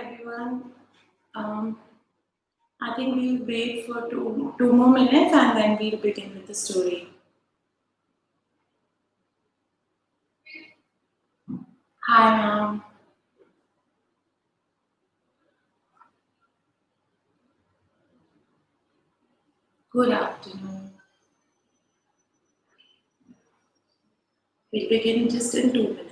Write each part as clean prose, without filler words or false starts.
everyone. Um, I think we'll wait for two more minutes and then we'll begin with the story. Hi, ma'am. Good afternoon. We'll begin just in 2 minutes.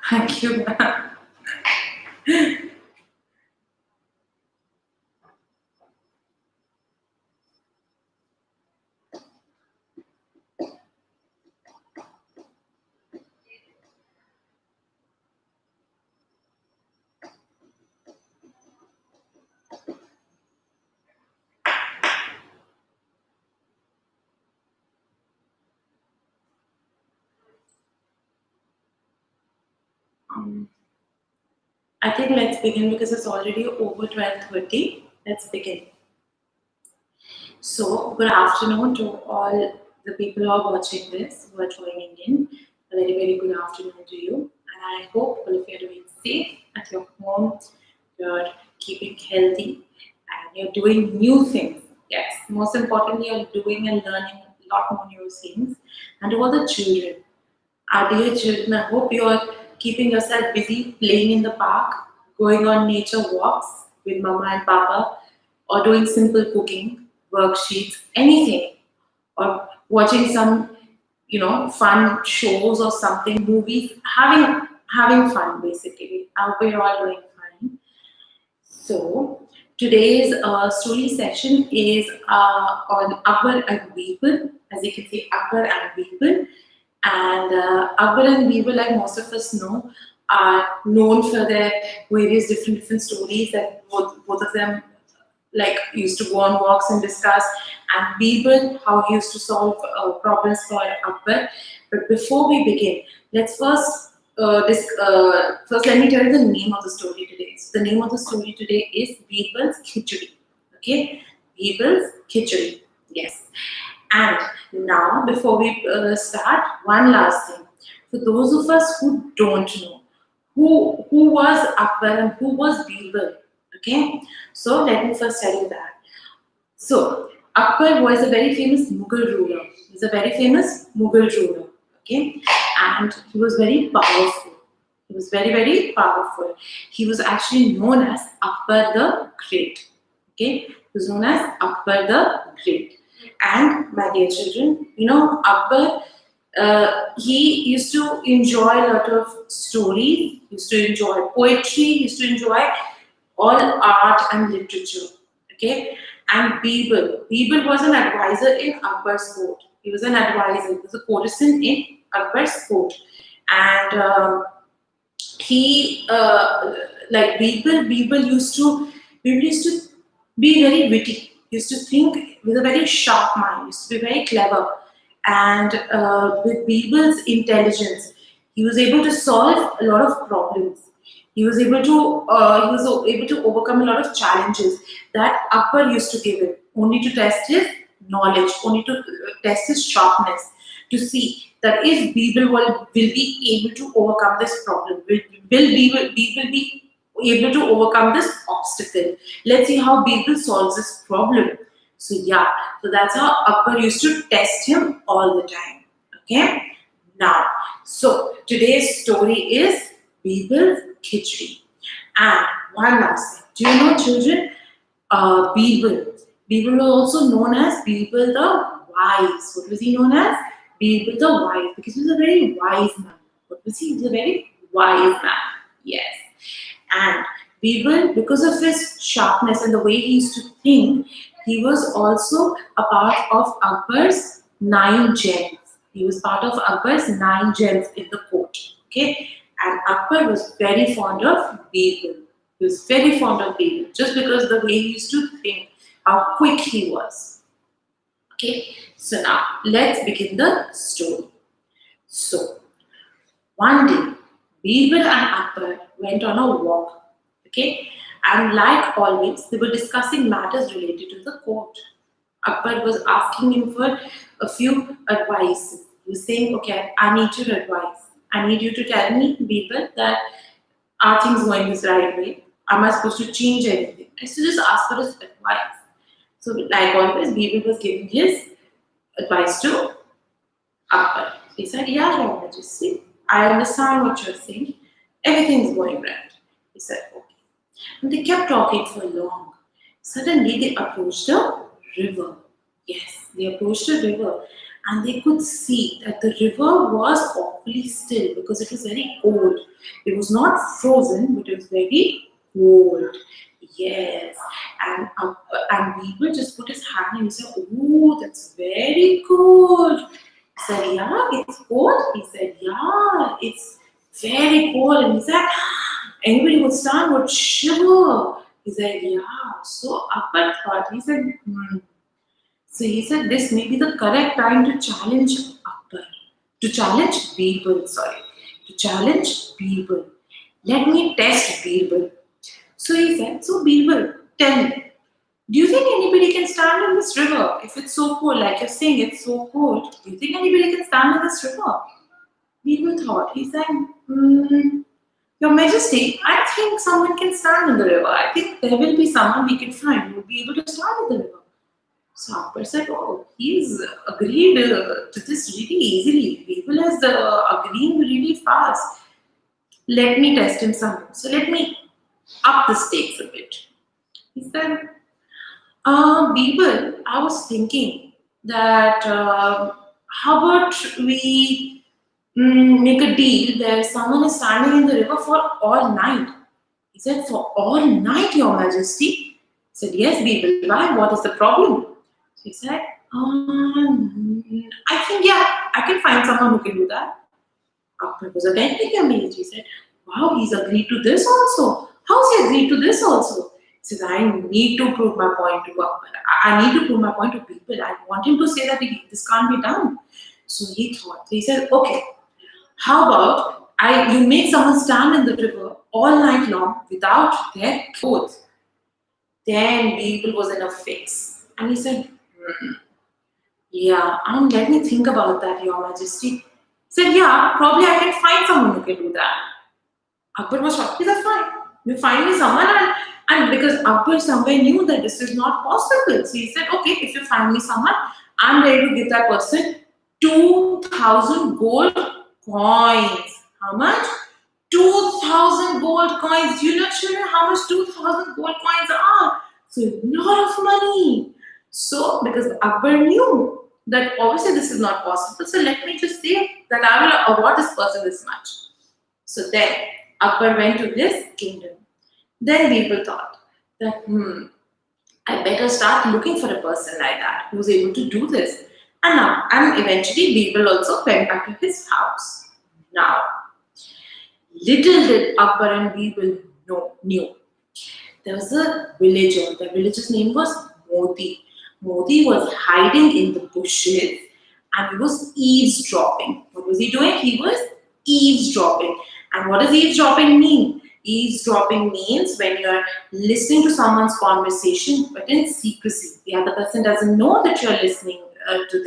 Thank you, ma'am. Um, I think let's begin because it's already over 12:30. Let's begin. So, good afternoon to all the people who are watching this, who are joining in. A very, very good afternoon to you. And I hope all of you are doing safe at your home, you're keeping healthy, and you're doing new things. Yes, most importantly, you're doing and learning a lot more new things. And to all the children, our dear children, I hope you're keeping yourself busy playing in the park, going on nature walks with mama and papa, or doing simple cooking, worksheets, anything, or watching some, fun shows or something, movies, having fun basically. I hope you're all doing fine. So today's story session is on Akbar and Birbal. As you can see, Akbar and Birbal. And Akbar and Birbal, like most of us know, are known for their various different stories that both of them like used to go on walks and discuss. And Birbal, how he used to solve problems for Akbar. But before we begin, let's first let me tell you the name of the story today. So the name of the story today is Birbal's Khichdi. Okay, Birbal's Khichdi. Yes. And now, before we start, one last thing. For those of us who don't know, who was Akbar and who was Birbal? Okay, so let me first tell you that. So Akbar was a very famous Mughal ruler. He's a very famous Mughal ruler. Okay, and he was very powerful. He was very, very powerful. He was actually known as Akbar the Great. Okay, he was known as Akbar the Great. And my dear children, Akbar, he used to enjoy a lot of stories, he used to enjoy poetry, he used to enjoy all art and literature. Okay, and Birbal was an advisor in Akbar's court. He was an advisor, he was a courtesan in Akbar's court. And he, like Birbal used to be very witty. He used to think with a very sharp mind. He used to be very clever, and with Birbal's intelligence, he was able to solve a lot of problems. He was able to overcome a lot of challenges that Akbar used to give him, only to test his knowledge, only to test his sharpness, to see that if Birbal will be able to overcome this problem, will Birbal be able to overcome this obstacle. Let's see how Birbal solves this problem. So yeah, so that's how Akbar used to test him all the time. Okay, now, so today's story is Birbal's Khichdi. And one last thing, do you know, children, Birbal was also known as Birbal the Wise. What was he known as? Birbal the Wise, because he was a very wise man. What was he? He was a very wise man. Yes. And Birbal, because of his sharpness and the way he used to think, he was also a part of Akbar's 9 gems. He was part of Akbar's 9 gems in the court. Okay, and Akbar was very fond of Birbal. He was very fond of Birbal just because the way he used to think, how quick he was. Okay, so now let's begin the story. So one day, Birbal and Akbar went on a walk. Okay, and like always, they were discussing matters related to the court. Akbar was asking him for a few advice. He was saying, okay, I need your advice. I need you to tell me, Birbal, that are things going this right way? Am I supposed to change anything? I used to just ask for his advice. So, like always, Birbal was giving his advice to Akbar. He said, yeah, Your Majesty, I understand what you're saying. Everything's going right. He said, okay. And they kept talking for long. Suddenly, they approached a river. Yes, they approached a river and they could see that the river was awfully still because it was very cold. It was not frozen, but it was very cold. Yes, and people just put his hand and he said, "Oh, that's very cold." He said, "Yeah, it's cold." He said, "Yeah, it's very cold." And he said, "Anybody would stand would shiver." He said, "Yeah." So Akbar thought. He said, "Hmm." So he said, "This may be the correct time to challenge Akbar, to challenge Birbal. Sorry, to challenge Birbal. Let me test Birbal." So he said, "So Birbal, tell me, do you think anybody can stand in this river if it's so cold? Like you're saying, it's so cold. Do you think anybody can stand in this river?" Birbal thought. He said, "Your Majesty, I think someone can stand in the river. I think there will be someone we can find who will be able to stand in the river." So Akbar said, "Oh, he's agreed to this really easily. Birbal has agreeing really fast. Let me test him some more. So let me up the stakes a bit." He said, Birbal, I was thinking that how about we make a deal where someone is standing in the river for all night?" He said, "For all night, Your Majesty?" He said, "Yes, Birbal, why? What is the problem?" So he said, I think, yeah, I can find someone who can do that." Akbar was again very amazed. He said, "Wow, he's agreed to this also. How's he agreed to this also?" He says, "I need to prove my point to Akbar. I need to prove my point to people. I want him to say that this can't be done." So he thought, he said, "Okay, how about you make someone stand in the river all night long without their clothes?" Then Birbal was in a fix. And he said, "Yeah, let me think about that, Your Majesty." He said, "Yeah, probably I can find someone who can do that." Akbar was shocked. He said, "Fine. You find me someone." And because Akbar somewhere knew that this is not possible. So he said, "Okay, if you find me someone, I'm ready to give that person 2,000 gold coins." How much? 2,000 gold coins. Do you know, children, how much 2,000 gold coins are? So a lot of money. So because Akbar knew that obviously this is not possible, so let me just say that I will award this person this much. So then Akbar went to his kingdom. Then people thought that, I better start looking for a person like that who's able to do this. And eventually Birbal also went back to his house. Now, little did Akbar and Birbal knew. There was a villager. The villager's name was Moti. Moti was hiding in the bushes and he was eavesdropping. What was he doing? He was eavesdropping. And what does eavesdropping mean? Eavesdropping means when you're listening to someone's conversation but in secrecy. The other person doesn't know that you're listening to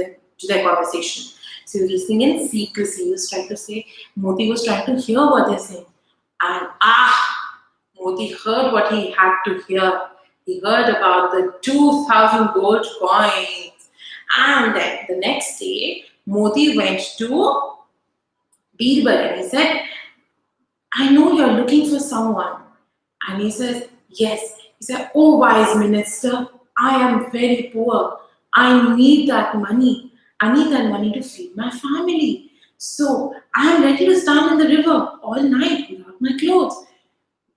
their conversation. So you're listening in secrecy. He was trying to say, Moti was trying to hear what they're saying. And Moti heard what he had to hear. He heard about the 2,000 gold coins. And then the next day, Moti went to Birbal and he said, "I know you're looking for someone." And he says, "Yes." He said, "Oh, wise minister, I am very poor. I need that money. I need that money to feed my family. So I am ready to stand in the river all night without my clothes."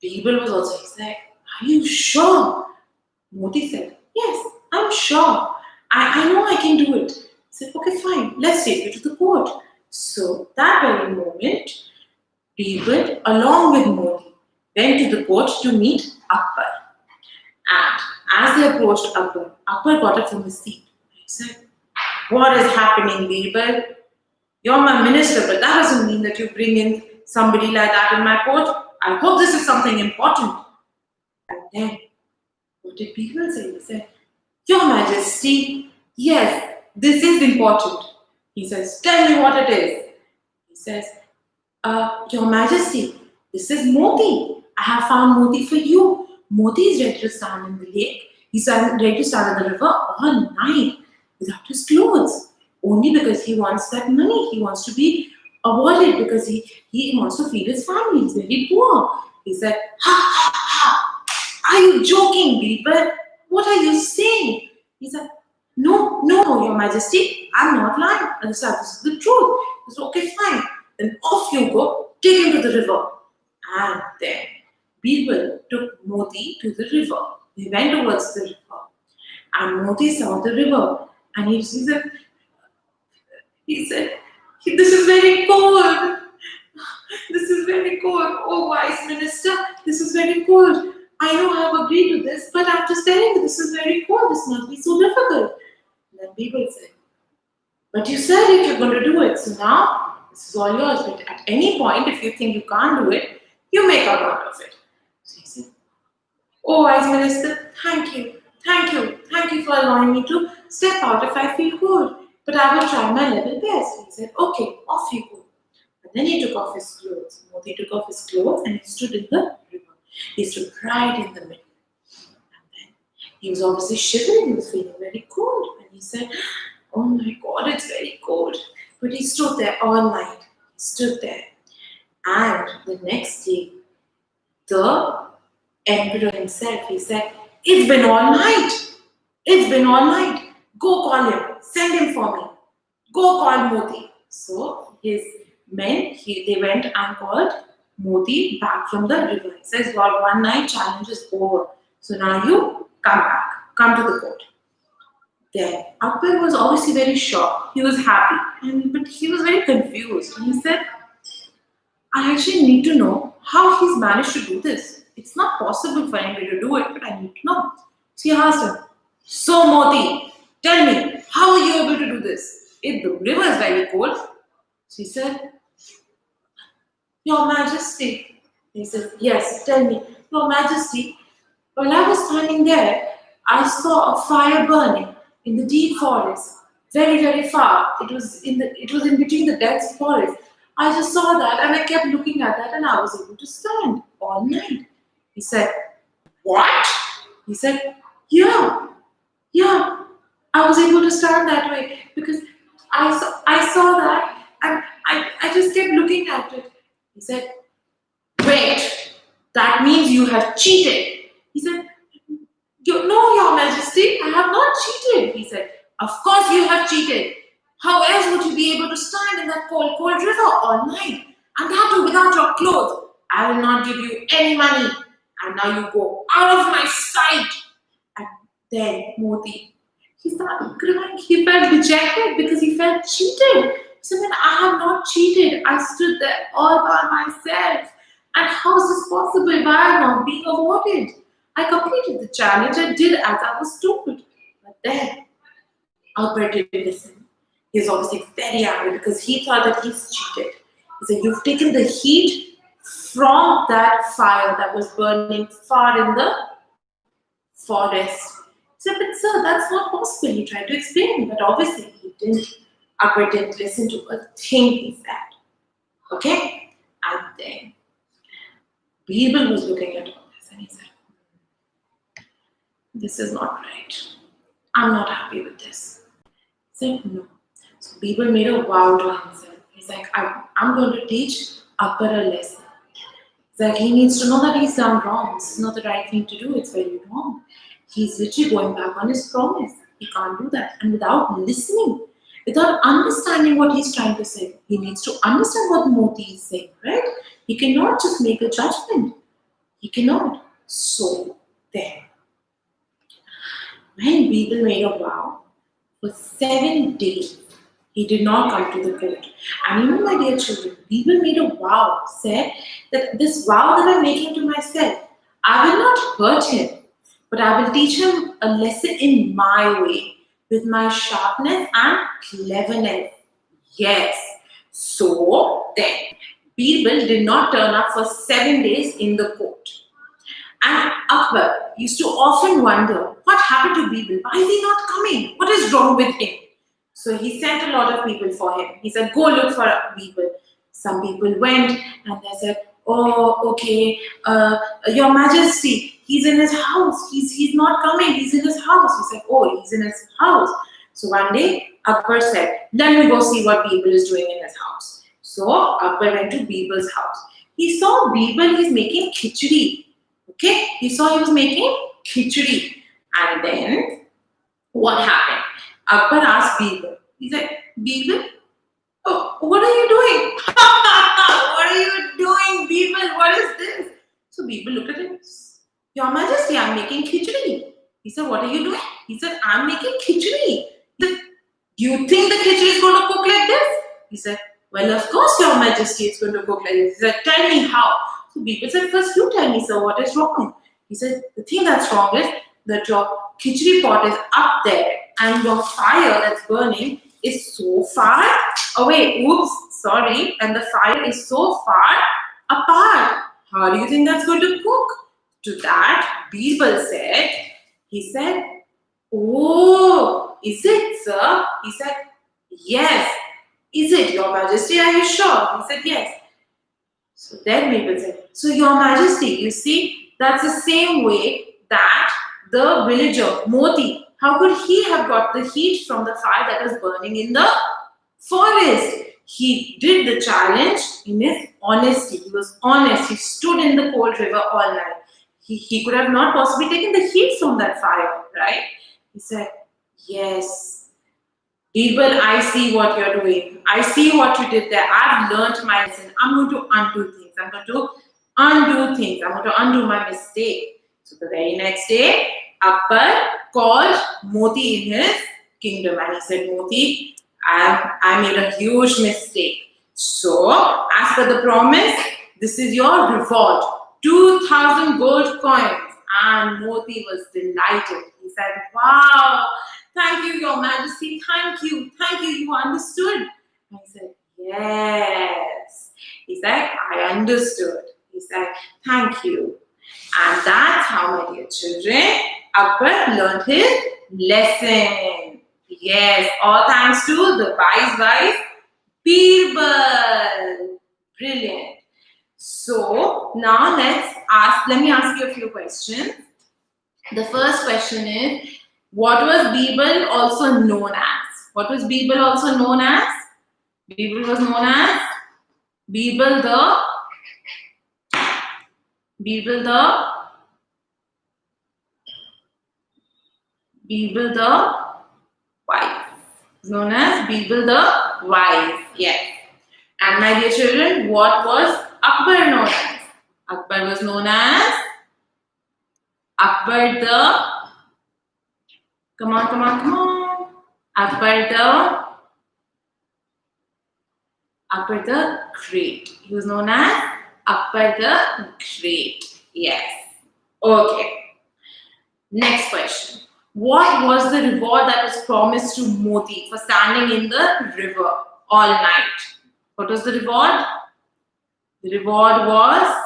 Birbal was also, he said, "Are you sure?" Moti said, "Yes, I'm sure. I know I can do it." He said, "Okay, fine. Let's take you to the court." So that very moment, Birbal, along with Moti, went to the court to meet Akbar. And as they approached Akbar, Akbar got up from his seat. He said, "What is happening, Birbal? You're my minister, but that doesn't mean that you bring in somebody like that in my court. I hope this is something important." And then, what did Birbal say? He said, Your Majesty, yes, this is important. He says, tell me what it is. He says, Your Majesty, this is Moti. I have found Moti for you. Moti is ready to stand in the lake. He's ready to stand in the river all night without his clothes. Only because he wants that money. He wants to be awarded because he wants to feed his family. He's very poor. He said, ha ha ha! Are you joking, Birbal? What are you saying? He said, no, Your Majesty, I'm not lying. This is the truth. He said, okay, fine. Then off you go, take him to the river. And then Birbal took Moti to the river. They went towards the river. And Moti saw the river. And he said, this is very cold. This is very cold. Oh, wise minister, this is very cold. I know I have agreed to this, but I'm just telling you, this is very cold. This must be so difficult. And then people said, but you said it, you're going to do it. So now, this is all yours. But at any point, if you think you can't do it, you make a part of it. So he said, oh, wise minister, thank you for allowing me to step out if I feel cold. But I will try my level best. He said, okay, off you go. And then he took off his clothes. Moti took off his clothes and he stood in the river. He stood right in the middle. And then he was obviously shivering. He was feeling very cold. And he said, oh my God, it's very cold. But he stood there all night. He stood there. And the next day, the emperor himself, he said, it's been all night. It's been all night. Go call him. Send him for me. Go call Moti. So his men, they went and called Moti back from the river. He says, your one night challenge is over. So now you come back. Come to the court. Then Akbar was obviously very shocked. He was happy. But he was very confused. And he said, I actually need to know how he's managed to do this. It's not possible for anybody to do it, but I need to know. So he asked him, so Moti, tell me, how are you able to do this? If the river is very cold. So he said, Your Majesty. He said, yes, tell me. Your Majesty, while I was standing there, I saw a fire burning in the deep forest, very, very far. It was in between the dense forest. I just saw that and I kept looking at that and I was able to stand all night. He said, what? He said, yeah, I was able to stand that way because I saw that and I just kept looking at it. He said, wait, that means you have cheated. He said, no, Your Majesty, I have not cheated. He said, of course you have cheated. How else would you be able to stand in that cold, cold river all night? And that too without your clothes. I will not give you any money. And now you go out of my sight. And then Moti, he started crying. He felt dejected because he felt cheated. He said, I have not cheated. I stood there all by myself. And how is this possible? Why am I not being awarded? I completed the challenge. I did as I was told. But then Akbar didn't listen. He was obviously very angry because he thought that he's cheated. He said, you've taken the heat from that fire that was burning far in the forest. He said, but sir, that's not possible. He tried to explain, but obviously he didn't. Akbar didn't listen to a thing he said. Okay? And then Birbal was looking at all this and he said, this is not right. I'm not happy with this. He said, no. So Birbal made a vow to himself. He's like, I'm going to teach Akbar a lesson. He's like, he needs to know that he's done wrong. This is not the right thing to do. It's very wrong. He's literally going back on his promise. He can't do that. And without listening, without understanding what he's trying to say, he needs to understand what Moti is saying, right? He cannot just make a judgment. He cannot. So then, when Birbal made a vow, for 7 days, he did not come to the court. And you know, my dear children, Birbal made a vow, said that this vow that I'm making to myself, I will not hurt him, but I will teach him a lesson in my way, with my sharpness and cleverness. Yes. So then, Birbal did not turn up for 7 days in the court. And Akbar used to often wonder what happened to Birbal? Why is he not coming? What is wrong with him? So he sent a lot of people for him. He said, go look for Birbal. Some people went and they said, oh, okay, Your Majesty, he's in his house. He's not coming. He's in his house. He said, oh, he's in his house. So one day, Akbar said, let me go see what Birbal is doing in his house. So Akbar went to Birbal's house. He saw Birbal, he's making khichdi. Okay, he saw he was making khichdi. And then, what happened? Akbar asked Birbal. He said, Birbal, oh, what are you doing? What are you doing, Birbal? What is this? So Birbal looked at him. Your Majesty, I'm making khichdi. He said, what are you doing? He said, I'm making khichdi. He said, do you think the khichdi is going to cook like this? He said, well, of course, Your Majesty, it's going to cook like this. He said, tell me how. So Birbal said, first you tell me, sir, what is wrong? He said, the thing that's wrong is that your khichdi pot is up there and your fire that's burning is so far away. Oops, sorry. And the fire is so far apart. How do you think that's going to cook? To that, Birbal said, he said, oh, is it, sir? He said, yes. Is it, Your Majesty? Are you sure? He said, yes. So then Birbal said, so Your Majesty, you see, that's the same way that the villager, Moti, how could he have got the heat from the fire that was burning in the forest? He did the challenge in his honesty. He was honest. He stood in the cold river all night. He could have not possibly taken the heat from that fire, right? He said, yes. Birbal, I see what you're doing. I see what you did there. I've learned my lesson. I'm going to undo things. I'm going to undo my mistake. So the very next day, Akbar called Moti in his kingdom and he said, Moti, I made a huge mistake. So, as per the promise, this is your reward, 2,000 gold coins. And Moti was delighted. He said, wow, thank you, Your Majesty, thank you, you understood. And he said, yes. He said, I understood. He said, thank you. And that's how, my dear children, Akbar learned his lesson. Yes, all thanks to the wise Birbal. Brilliant. So now let me ask you a few questions. The first question is, what was Birbal also known as? What was Birbal also known as? Birbal was known as Birbal the wise. Known as Birbal the wise. Yes. And my dear children, what was Akbar known as? Akbar was known as Akbar the, come on. Akbar the Great. He was known as Akbar the Great. Yes. Okay. Next question. What was the reward that was promised to Moti for standing in the river all night? What was the reward? The reward was,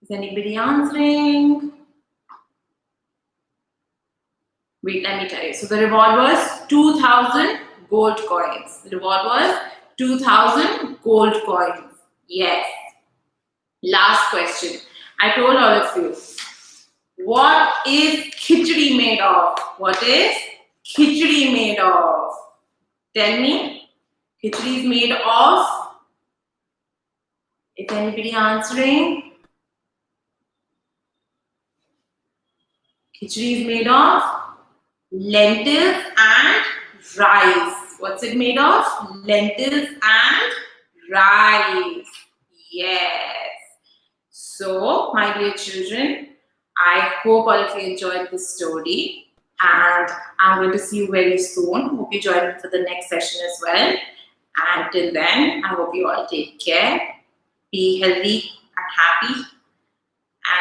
is anybody answering? Wait, let me tell you. So the reward was 2,000 gold coins. The reward was 2,000 gold coins. Yes. Last question. I told all of you. What is khichdi made of? What is khichdi made of? Tell me. Khichdi is made of? Is anybody answering? Khichdi is made of lentils and rice. What's it made of? Lentils and rice. Yes. So, my dear children, I hope all of you enjoyed this story, and I'm going to see you very soon. Hope you join me for the next session as well. And till then, I hope you all take care, be healthy and happy,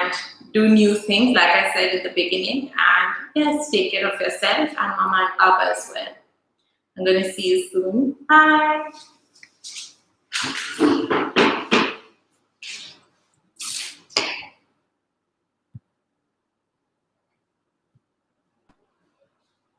and do new things like I said in the beginning. And yes, take care of yourself and Mama and Papa as well. I'm going to see you soon. Bye.